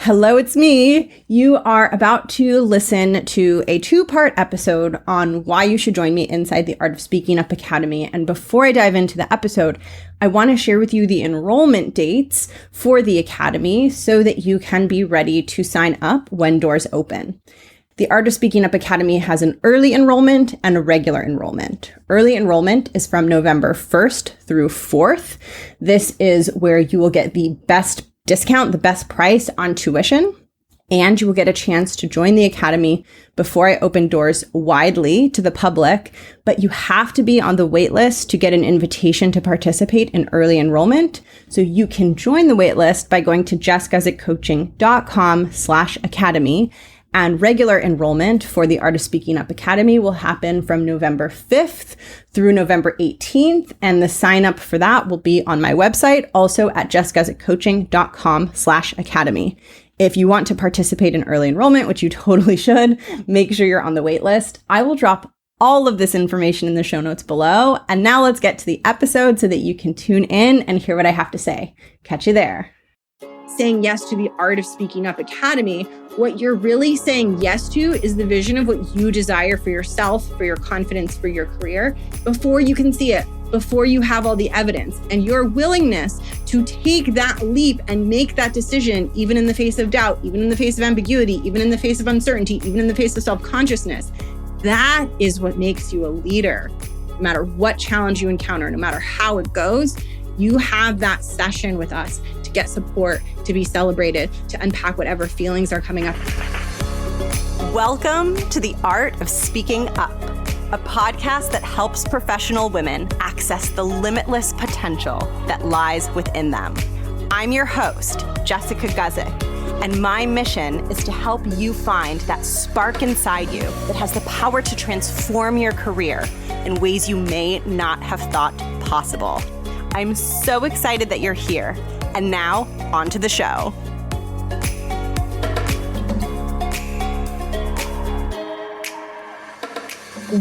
Hello, it's me. You are about to listen to a two-part episode on why you should join me inside the Art of Speaking Up Academy. And before I dive into the episode, I want to share with you the enrollment dates for the Academy so that you can be ready to sign up when doors open. The Art of Speaking Up Academy has an early enrollment and a regular enrollment. Early enrollment is from November 1st through 4th. This is where you will get the best discount, the best price on tuition, and you will get a chance to join the Academy before I open doors widely to the public, but you have to be on the wait list to get an invitation to participate in early enrollment. So you can join the wait list by going to jessguzikcoaching.com/academy. And regular enrollment for the Art of Speaking Up Academy will happen from November 5th through November 18th. And the sign up for that will be on my website, also at jessguzikcoaching.com/academy. If you want to participate in early enrollment, which you totally should, make sure you're on the wait list. I will drop all of this information in the show notes below. And now let's get to the episode so that you can tune in and hear what I have to say. Catch you there. Saying yes to the Art of Speaking Up Academy, what you're really saying yes to is the vision of what you desire for yourself, for your confidence, for your career, before you can see it, before you have all the evidence. And your willingness to take that leap and make that decision, even in the face of doubt, even in the face of ambiguity, even in the face of uncertainty, even in the face of self-consciousness, that is what makes you a leader. No matter what challenge you encounter, no matter how it goes, you have that session with us to get support, to be celebrated, to unpack whatever feelings are coming up. Welcome to the Art of Speaking Up, a podcast that helps professional women access the limitless potential that lies within them. I'm your host, Jessica Guzik, and my mission is to help you find that spark inside you that has the power to transform your career in ways you may not have thought possible. I'm so excited that you're here. And now, on to the show.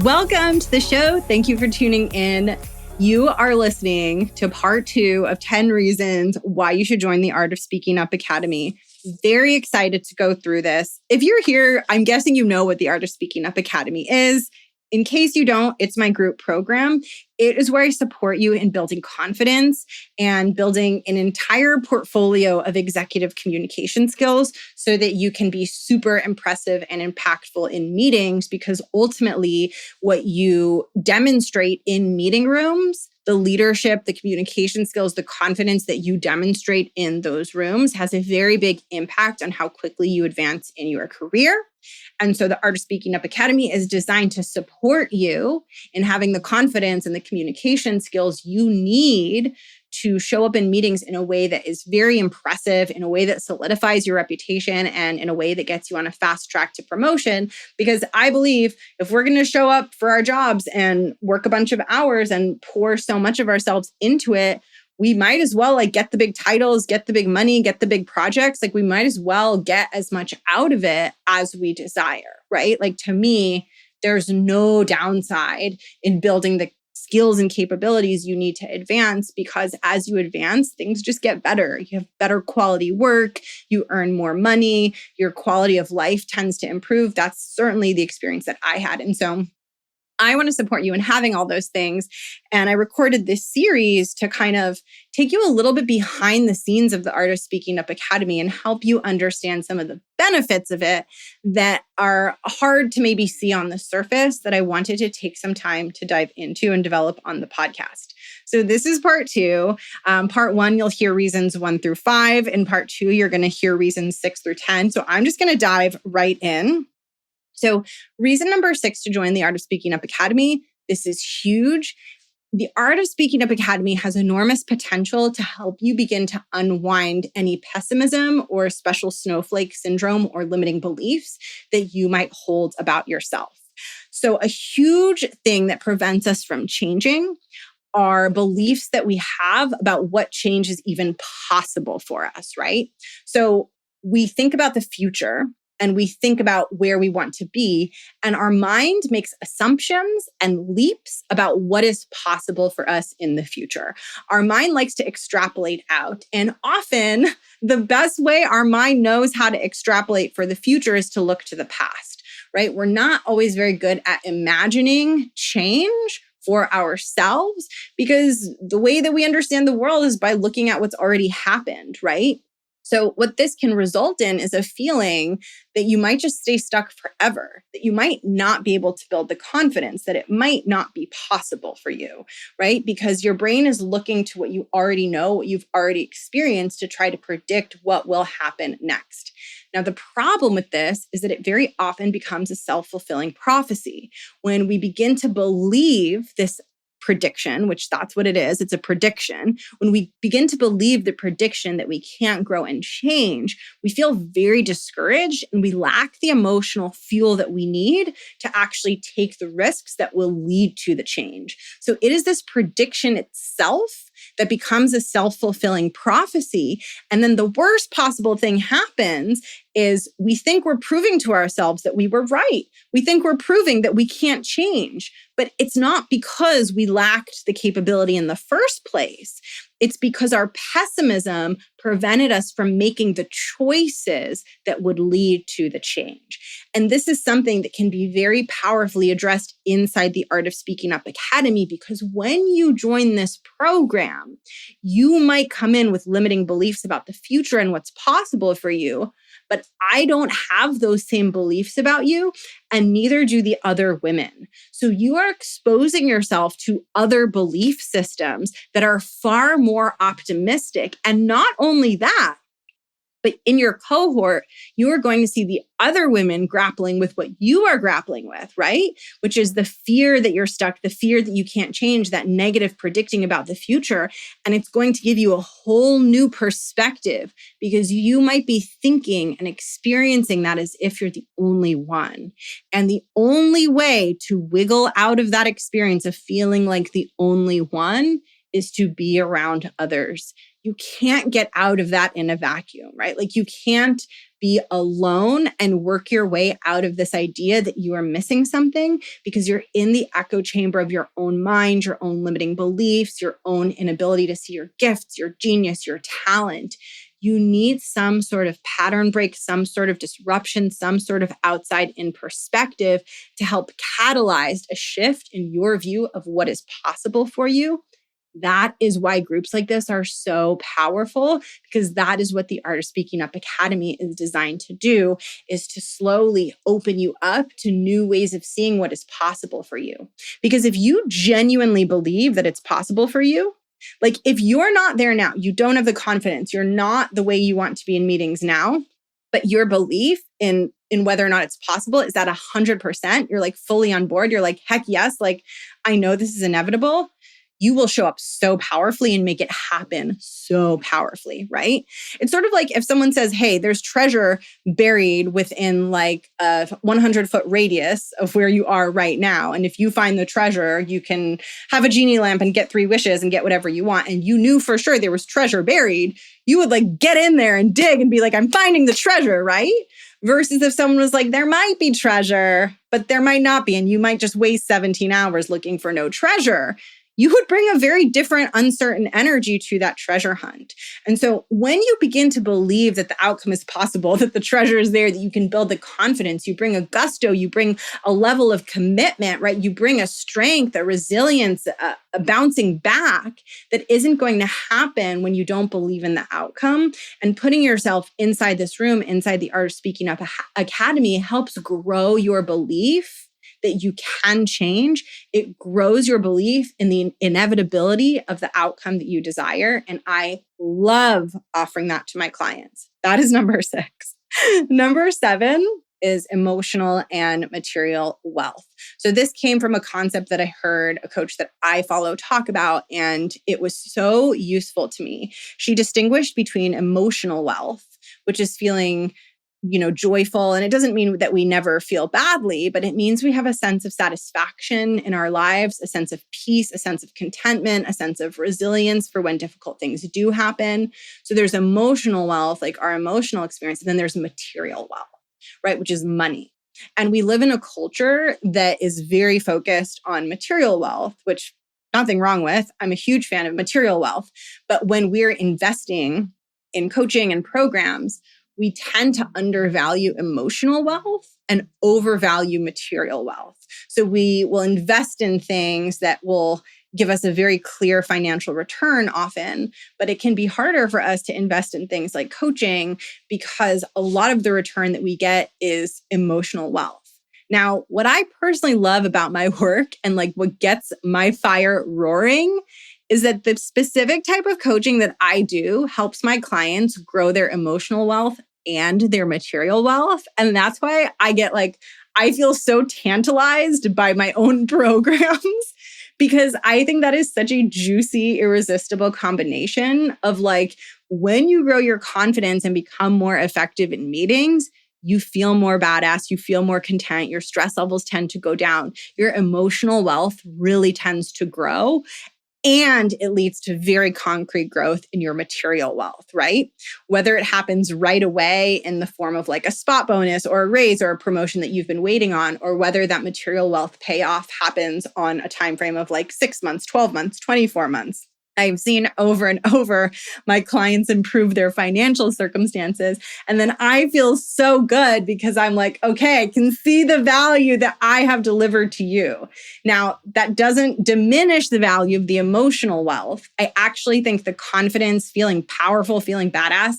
Welcome to the show. Thank you for tuning in. You are listening to part 2 of 10 reasons why you should join the Art of Speaking Up Academy. Very excited to go through this. If you're here, I'm guessing you know what the Art of Speaking Up Academy is. In case you don't, it's my group program. It is where I support you in building confidence and building an entire portfolio of executive communication skills so that you can be super impressive and impactful in meetings, because ultimately what you demonstrate in meeting rooms, the leadership, the communication skills, the confidence that you demonstrate in those rooms has a very big impact on how quickly you advance in your career. And so the Art of Speaking Up Academy is designed to support you in having the confidence and the communication skills you need to show up in meetings in a way that is very impressive, in a way that solidifies your reputation, and in a way that gets you on a fast track to promotion. Because I believe if we're going to show up for our jobs and work a bunch of hours and pour so much of ourselves into it, we might as well get the big titles, get the big money, get the big projects. We might as well get as much out of it as we desire, right? To me, there's no downside in building the skills and capabilities you need to advance, because as you advance, things just get better. You have better quality work, you earn more money, your quality of life tends to improve. That's certainly the experience that I had. And so I want to support you in having all those things. And I recorded this series to kind of take you a little bit behind the scenes of the Art of Speaking Up Academy and help you understand some of the benefits of it that are hard to maybe see on the surface, that I wanted to take some time to dive into and develop on the podcast. So this is part 2. Part 1, you'll hear reasons 1 through 5. In part 2, you're going to hear reasons 6 through 10. So I'm just going to dive right in. So reason number 6 to join the Art of Speaking Up Academy, this is huge. The Art of Speaking Up Academy has enormous potential to help you begin to unwind any pessimism or special snowflake syndrome or limiting beliefs that you might hold about yourself. So a huge thing that prevents us from changing are beliefs that we have about what change is even possible for us, right? So we think about the future and we think about where we want to be, and our mind makes assumptions and leaps about what is possible for us in the future. Our mind likes to extrapolate out, and often the best way our mind knows how to extrapolate for the future is to look to the past, right? We're not always very good at imagining change for ourselves because the way that we understand the world is by looking at what's already happened, right? So what this can result in is a feeling that you might just stay stuck forever, that you might not be able to build the confidence, that it might not be possible for you, right? Because your brain is looking to what you already know, what you've already experienced to try to predict what will happen next. Now, the problem with this is that it very often becomes a self-fulfilling prophecy. When we begin to believe this prediction, which that's what it is, it's a prediction. When we begin to believe the prediction that we can't grow and change, we feel very discouraged and we lack the emotional fuel that we need to actually take the risks that will lead to the change. So it is this prediction itself that becomes a self-fulfilling prophecy. And then the worst possible thing happens is we think we're proving to ourselves that we were right. We think we're proving that we can't change, but it's not because we lacked the capability in the first place. It's because our pessimism prevented us from making the choices that would lead to the change. And this is something that can be very powerfully addressed inside the Art of Speaking Up Academy, because when you join this program, you might come in with limiting beliefs about the future and what's possible for you. But I don't have those same beliefs about you, and neither do the other women. So you are exposing yourself to other belief systems that are far more optimistic. And not only that, but in your cohort, you are going to see the other women grappling with what you are grappling with, right? Which is the fear that you're stuck, the fear that you can't change, that negative predicting about the future. And it's going to give you a whole new perspective because you might be thinking and experiencing that as if you're the only one. And the only way to wiggle out of that experience of feeling like the only one is to be around others. You can't get out of that in a vacuum, right? Like you can't be alone and work your way out of this idea that you are missing something because you're in the echo chamber of your own mind, your own limiting beliefs, your own inability to see your gifts, your genius, your talent. You need some sort of pattern break, some sort of disruption, some sort of outside in perspective to help catalyze a shift in your view of what is possible for you. That is why groups like this are so powerful, because that is what the Art of Speaking Up Academy is designed to do, is to slowly open you up to new ways of seeing what is possible for you. Because if you genuinely believe that it's possible for you, like if you're not there now, you don't have the confidence, you're not the way you want to be in meetings now, but your belief in whether or not it's possible is at 100%, you're like fully on board, you're like, heck yes, like I know this is inevitable. You will show up so powerfully and make it happen so powerfully, right? It's sort of like if someone says, hey, there's treasure buried within like a 100-foot radius of where you are right now. And if you find the treasure, you can have a genie lamp and get 3 wishes and get whatever you want. And you knew for sure there was treasure buried. You would like get in there and dig and be like, I'm finding the treasure, right? Versus if someone was like, there might be treasure, but there might not be. And you might just waste 17 hours looking for no treasure. You would bring a very different, uncertain energy to that treasure hunt. And so when you begin to believe that the outcome is possible, that the treasure is there, that you can build the confidence, you bring a gusto, you bring a level of commitment, right? You bring a strength, a resilience, a bouncing back that isn't going to happen when you don't believe in the outcome. And putting yourself inside this room, inside the Art of Speaking Up Academy helps grow your belief that you can change. It grows your belief in the inevitability of the outcome that you desire. And I love offering that to my clients. That is number 6. Number 7 is emotional and material wealth. So this came from a concept that I heard a coach that I follow talk about, and it was so useful to me. She distinguished between emotional wealth, which is feeling joyful. And it doesn't mean that we never feel badly, but it means we have a sense of satisfaction in our lives, a sense of peace, a sense of contentment, a sense of resilience for when difficult things do happen. So there's emotional wealth, like our emotional experience, and then there's material wealth. right? Which is money. And we live in a culture that is very focused on material wealth, which nothing wrong with. I'm a huge fan of material wealth. But when we're investing in coaching and programs, we tend to undervalue emotional wealth and overvalue material wealth. So we will invest in things that will give us a very clear financial return often, but it can be harder for us to invest in things like coaching because a lot of the return that we get is emotional wealth. Now, what I personally love about my work and like what gets my fire roaring is that the specific type of coaching that I do helps my clients grow their emotional wealth and their material wealth. And that's why I feel so tantalized by my own programs because I think that is such a juicy, irresistible combination of like when you grow your confidence and become more effective in meetings, you feel more badass, you feel more content, your stress levels tend to go down, your emotional wealth really tends to grow. And it leads to very concrete growth in your material wealth, right? Whether it happens right away in the form of like a spot bonus or a raise or a promotion that you've been waiting on, or whether that material wealth payoff happens on a time frame of like 6 months, 12 months, 24 months. I've seen over and over my clients improve their financial circumstances. And then I feel so good because I'm like, okay, I can see the value that I have delivered to you. Now, that doesn't diminish the value of the emotional wealth. I actually think the confidence, feeling powerful, feeling badass,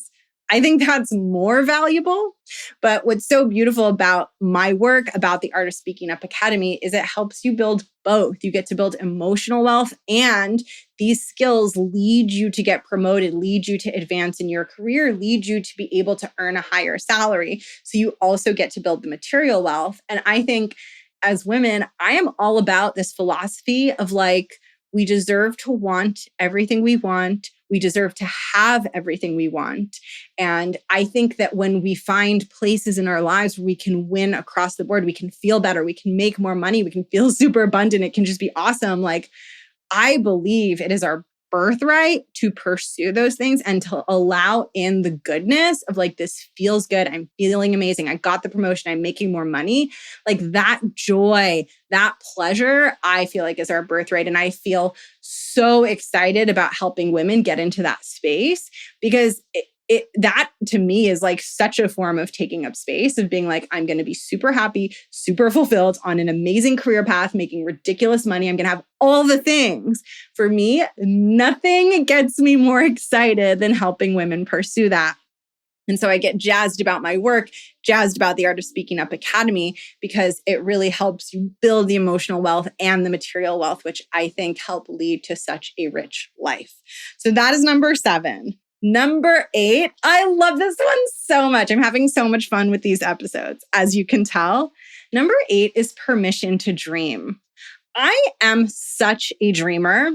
I think that's more valuable. But what's so beautiful about my work, about the Art of Speaking Up Academy, is it helps you build both. You get to build emotional wealth, and these skills lead you to get promoted, lead you to advance in your career, lead you to be able to earn a higher salary. So you also get to build the material wealth. And I think as women, I am all about this philosophy of like, we deserve to want everything we want. We deserve to have everything we want. And I think that when we find places in our lives where we can win across the board, we can feel better, we can make more money, we can feel super abundant, it can just be awesome. Like, I believe it is our birthright to pursue those things and to allow in the goodness of like, this feels good. I'm feeling amazing. I got the promotion. I'm making more money. Like that joy, that pleasure, I feel like is our birthright. And I feel so excited about helping women get into that space because that to me is like such a form of taking up space, of being like, I'm going to be super happy, super fulfilled on an amazing career path, making ridiculous money. I'm going to have all the things. For me, nothing gets me more excited than helping women pursue that. And so I get jazzed about my work, jazzed about the Art of Speaking Up Academy, because it really helps you build the emotional wealth and the material wealth, which I think help lead to such a rich life. So that is number 7. Number 8, I love this one so much. I'm having so much fun with these episodes, as you can tell. Number 8 is permission to dream. I am such a dreamer,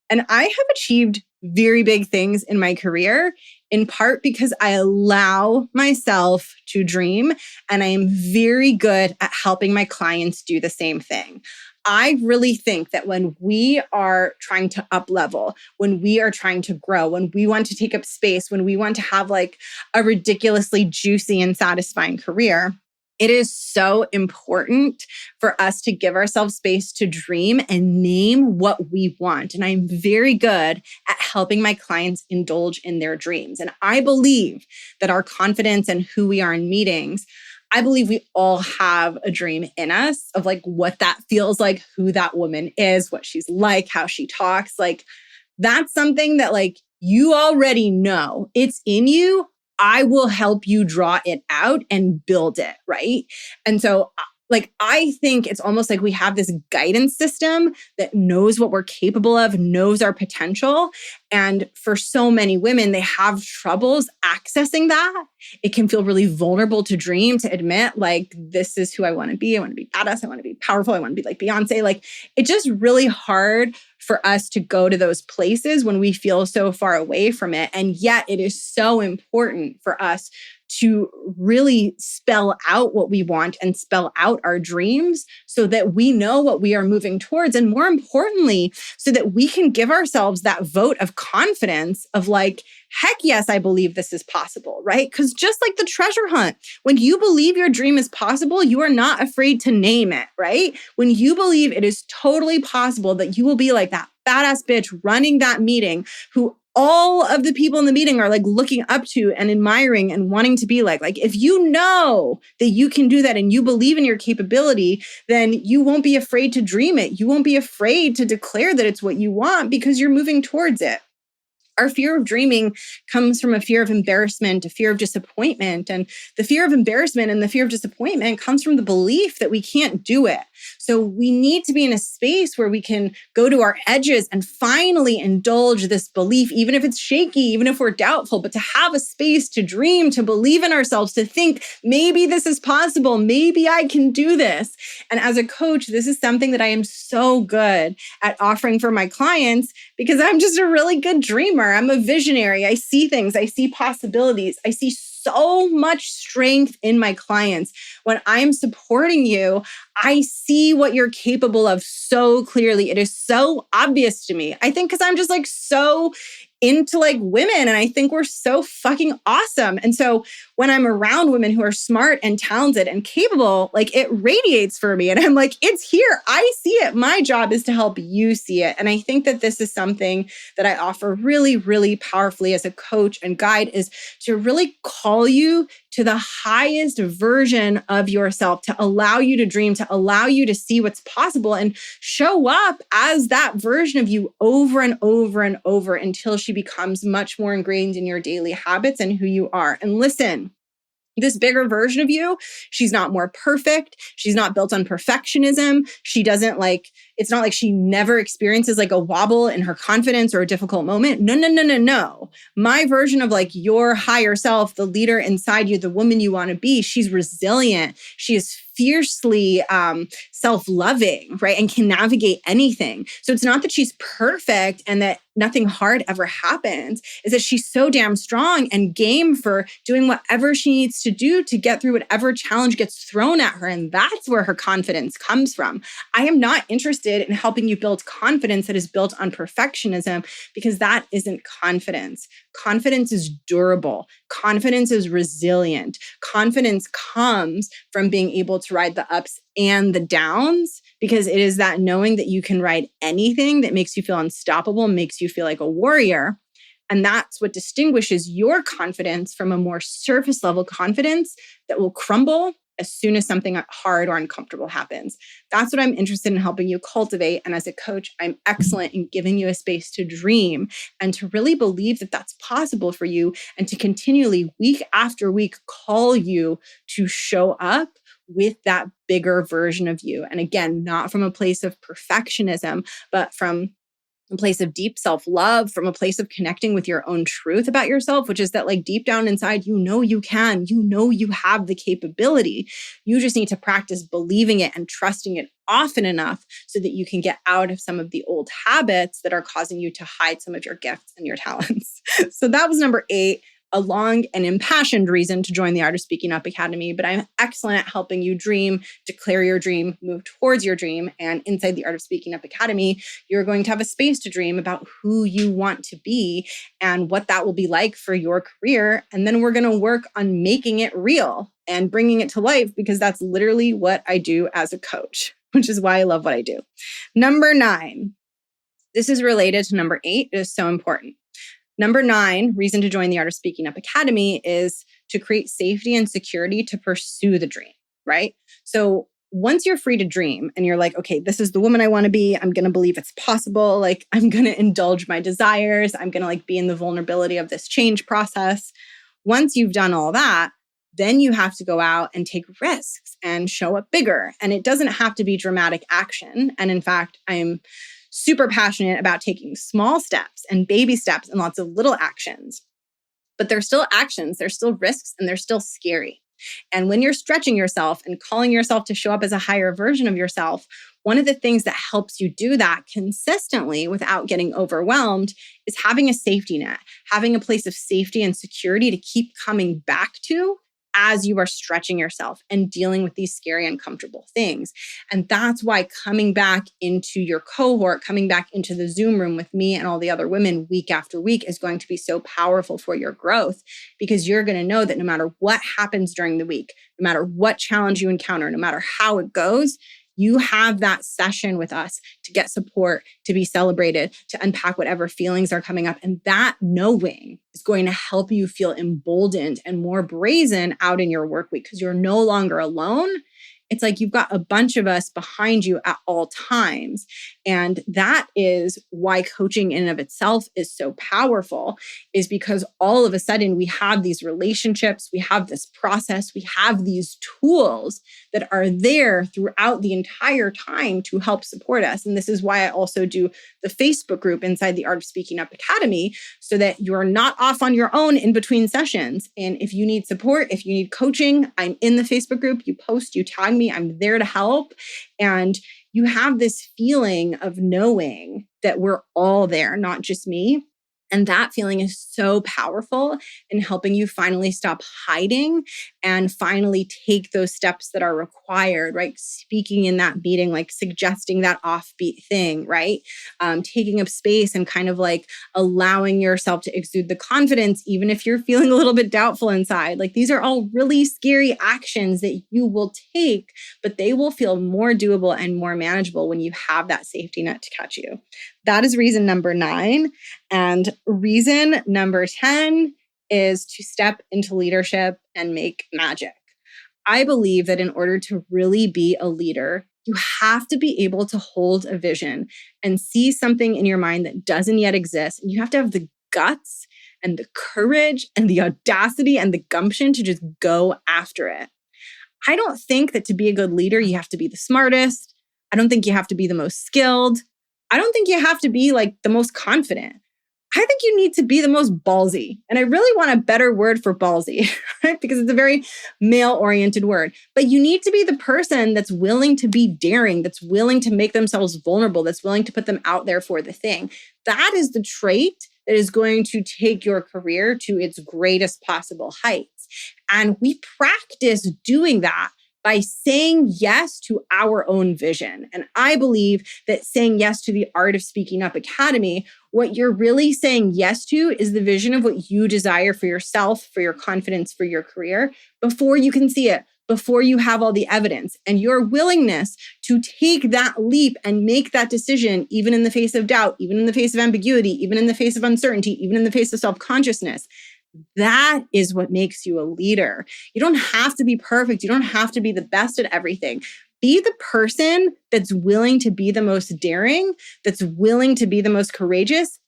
and I have achieved very big things in my career, in part because I allow myself to dream, and I am very good at helping my clients do the same thing. I really think that when we are trying to up level, when we are trying to grow, when we want to take up space, when we want to have like a ridiculously juicy and satisfying career, it is so important for us to give ourselves space to dream and name what we want. And I'm very good at helping my clients indulge in their dreams. And I believe that our confidence and who we are in meetings, I believe we all have a dream in us of like what that feels like, who that woman is, what she's like, how she talks. Like that's something that like you already know. It's in you. I will help you draw it out and build it, right? And so like, I think it's almost like we have this guidance system that knows what we're capable of, knows our potential. And for so many women, they have troubles accessing that. It can feel really vulnerable to dream, to admit, like, this is who I want to be. I want to be badass. I want to be powerful. I want to be like Beyonce. Like, it's just really hard for us to go to those places when we feel so far away from it. And yet it is so important for us to really spell out what we want and spell out our dreams so that we know what we are moving towards. And more importantly, so that we can give ourselves that vote of confidence of like, heck yes, I believe this is possible, right? Because just like the treasure hunt, when you believe your dream is possible, you are not afraid to name it, right? When you believe it is totally possible that you will be like that badass bitch running that meeting who all of the people in the meeting are like looking up to and admiring and wanting to be like if you know that you can do that and you believe in your capability, then you won't be afraid to dream it. You won't be afraid to declare that it's what you want because you're moving towards it. Our fear of dreaming comes from a fear of embarrassment, a fear of disappointment. And the fear of embarrassment and the fear of disappointment comes from the belief that we can't do it. So we need to be in a space where we can go to our edges and finally indulge this belief, even if it's shaky, even if we're doubtful, but to have a space to dream, to believe in ourselves, to think, maybe this is possible, maybe I can do this. And as a coach, this is something that I am so good at offering for my clients because I'm just a really good dreamer. I'm a visionary. I see things. I see possibilities. I see so much strength in my clients. When I'm supporting you, I see what you're capable of so clearly. It is so obvious to me. I think because I'm just like so into like women and I think we're so fucking awesome. And so when I'm around women who are smart and talented and capable, like it radiates for me and I'm like, it's here. I see it. My job is to help you see it. And I think that this is something that I offer really, really powerfully as a coach and guide is to really call you to the highest version of yourself, to allow you to dream, to allow you to see what's possible and show up as that version of you over and over and over until she becomes much more ingrained in your daily habits and who you are. And listen, this bigger version of you, she's not more perfect. She's not built on perfectionism. She doesn't like, it's not like she never experiences like a wobble in her confidence or a difficult moment. No. My version of like your higher self, the leader inside you, the woman you want to be, she's resilient. She is fiercely self-loving, right? And can navigate anything. So it's not that she's perfect and that nothing hard ever happens. It's that she's so damn strong and game for doing whatever she needs to do to get through whatever challenge gets thrown at her. And that's where her confidence comes from. I am not interested in helping you build confidence that is built on perfectionism because that isn't confidence. Confidence is durable. Confidence is resilient. Confidence comes from being able to ride the ups and the downs because it is that knowing that you can ride anything that makes you feel unstoppable, makes you feel like a warrior. And that's what distinguishes your confidence from a more surface level confidence that will crumble as soon as something hard or uncomfortable happens. That's what I'm interested in helping you cultivate. And as a coach, I'm excellent in giving you a space to dream and to really believe that that's possible for you and to continually, week after week, call you to show up with that bigger version of you. And again, not from a place of perfectionism, but from a place of deep self-love, from a place of connecting with your own truth about yourself, which is that like deep down inside, you know you can, you know you have the capability. You just need to practice believing it and trusting it often enough so that you can get out of some of the old habits that are causing you to hide some of your gifts and your talents. So that was number 8. A long and impassioned reason to join the Art of Speaking Up Academy, but I'm excellent at helping you dream, declare your dream, move towards your dream. And inside the Art of Speaking Up Academy, you're going to have a space to dream about who you want to be and what that will be like for your career. And then we're going to work on making it real and bringing it to life because that's literally what I do as a coach, which is why I love what I do. Number 9, this is related to number 8. It is so important. Number 9, reason to join the Art of Speaking Up Academy is to create safety and security to pursue the dream, right? So once you're free to dream and you're like, okay, this is the woman I want to be, I'm going to believe it's possible. Like I'm going to indulge my desires. I'm going to like be in the vulnerability of this change process. Once you've done all that, then you have to go out and take risks and show up bigger. And it doesn't have to be dramatic action. And in fact, I'm super passionate about taking small steps and baby steps and lots of little actions. But they're still actions, they're still risks, and they're still scary. And when you're stretching yourself and calling yourself to show up as a higher version of yourself, one of the things that helps you do that consistently without getting overwhelmed is having a safety net, having a place of safety and security to keep coming back to as you are stretching yourself and dealing with these scary, uncomfortable things. And that's why coming back into your cohort, coming back into the Zoom room with me and all the other women week after week is going to be so powerful for your growth, because you're going to know that no matter what happens during the week, no matter what challenge you encounter, no matter how it goes, you have that session with us to get support, to be celebrated, to unpack whatever feelings are coming up. And that knowing is going to help you feel emboldened and more brazen out in your work week, because you're no longer alone. It's like you've got a bunch of us behind you at all times. And that is why coaching in and of itself is so powerful, is because all of a sudden we have these relationships, we have this process, we have these tools that are there throughout the entire time to help support us. And this is why I also do the Facebook group inside the Art of Speaking Up Academy, so that you're not off on your own in between sessions. And if you need support, if you need coaching, I'm in the Facebook group. You post, you tag me, I'm there to help. And you have this feeling of knowing that we're all there, not just me. And that feeling is so powerful in helping you finally stop hiding and finally take those steps that are required, right? Speaking in that meeting, like suggesting that offbeat thing, right? Taking up space and kind of like allowing yourself to exude the confidence, even if you're feeling a little bit doubtful inside. Like these are all really scary actions that you will take, but they will feel more doable and more manageable when you have that safety net to catch you. That is reason number 9. And reason number 10 is to step into leadership and make magic. I believe that in order to really be a leader, you have to be able to hold a vision and see something in your mind that doesn't yet exist. And you have to have the guts and the courage and the audacity and the gumption to just go after it. I don't think that to be a good leader, you have to be the smartest. I don't think you have to be the most skilled. I don't think you have to be like the most confident. I think you need to be the most ballsy. And I really want a better word for ballsy, right? Because it's a very male-oriented word. But you need to be the person that's willing to be daring, that's willing to make themselves vulnerable, that's willing to put them out there for the thing. That is the trait that is going to take your career to its greatest possible heights. And we practice doing that by saying yes to our own vision. And I believe that saying yes to the Art of Speaking Up Academy, what you're really saying yes to is the vision of what you desire for yourself, for your confidence, for your career, before you can see it, before you have all the evidence. And your willingness to take that leap and make that decision, even in the face of doubt, even in the face of ambiguity, even in the face of uncertainty, even in the face of self-consciousness, that is what makes you a leader. You don't have to be perfect. You don't have to be the best at everything. Be the person that's willing to be the most daring, that's willing to be the most courageous.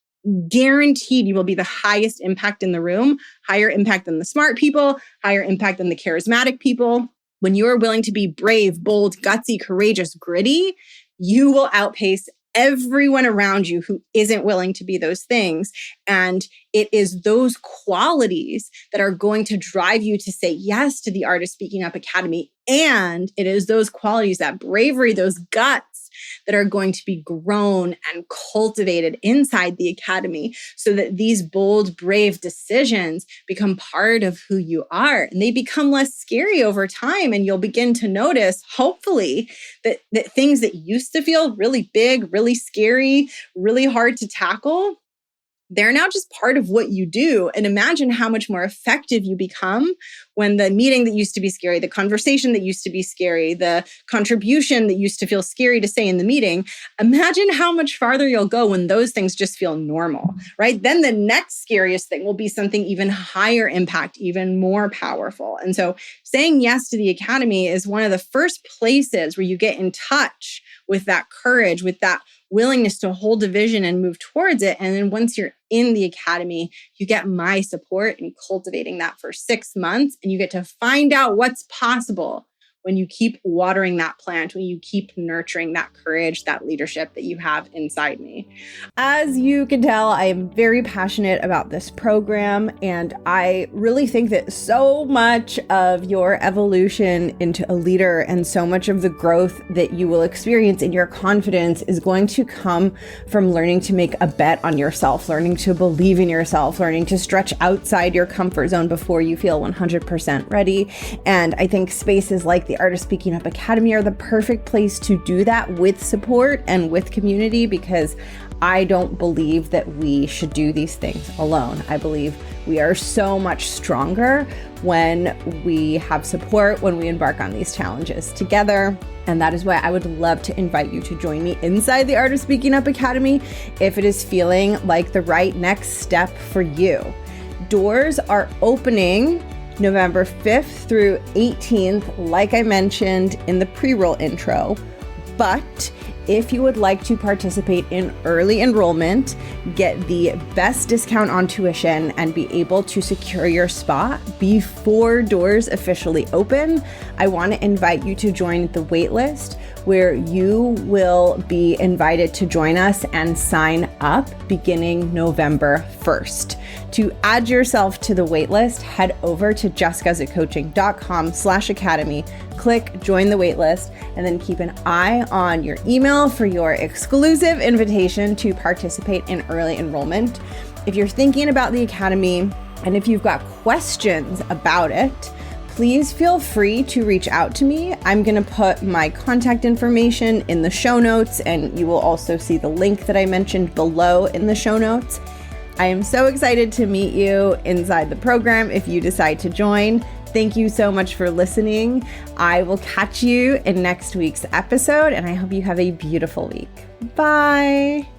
Guaranteed you will be the highest impact in the room, higher impact than the smart people, higher impact than the charismatic people. When you are willing to be brave, bold, gutsy, courageous, gritty, you will outpace everyone around you who isn't willing to be those things. And it is those qualities that are going to drive you to say yes to the Art of Speaking Up Academy. And it is those qualities, that bravery, those guts, that are going to be grown and cultivated inside the academy, so that these bold, brave decisions become part of who you are, and they become less scary over time. And you'll begin to notice, hopefully, that things that used to feel really big, really scary, really hard to tackle, they're now just part of what you do. And imagine how much more effective you become when the meeting that used to be scary, the conversation that used to be scary, the contribution that used to feel scary to say in the meeting, imagine how much farther you'll go when those things just feel normal, right? Then the next scariest thing will be something even higher impact, even more powerful. And so saying yes to the academy is one of the first places where you get in touch with that courage, with that willingness to hold a vision and move towards it. And then once you're in the academy, you get my support in cultivating that for 6 months, and you get to find out what's possible when you keep watering that plant, when you keep nurturing that courage, that leadership that you have inside me. As you can tell, I am very passionate about this program, and I really think that so much of your evolution into a leader and so much of the growth that you will experience in your confidence is going to come from learning to make a bet on yourself, learning to believe in yourself, learning to stretch outside your comfort zone before you feel 100% ready. And I think spaces like the Art of Speaking Up Academy are the perfect place to do that with support and with community, because I don't believe that we should do these things alone. I believe we are so much stronger when we have support, when we embark on these challenges together. And that is why I would love to invite you to join me inside the Art of Speaking Up Academy if it is feeling like the right next step for you. Doors are opening November 5th through 18th, like I mentioned in the pre-roll intro. But if you would like to participate in early enrollment, get the best discount on tuition, and be able to secure your spot before doors officially open, I want to invite you to join the waitlist, where you will be invited to join us and sign up beginning November 1st. To add yourself to the waitlist, head over to jessguzikcoaching.com/academy, click join the waitlist, and then keep an eye on your email for your exclusive invitation to participate in early enrollment. If you're thinking about the academy and if you've got questions about it, please feel free to reach out to me. I'm going to put my contact information in the show notes, and you will also see the link that I mentioned below in the show notes. I am so excited to meet you inside the program if you decide to join. Thank you so much for listening. I will catch you in next week's episode, and I hope you have a beautiful week. Bye.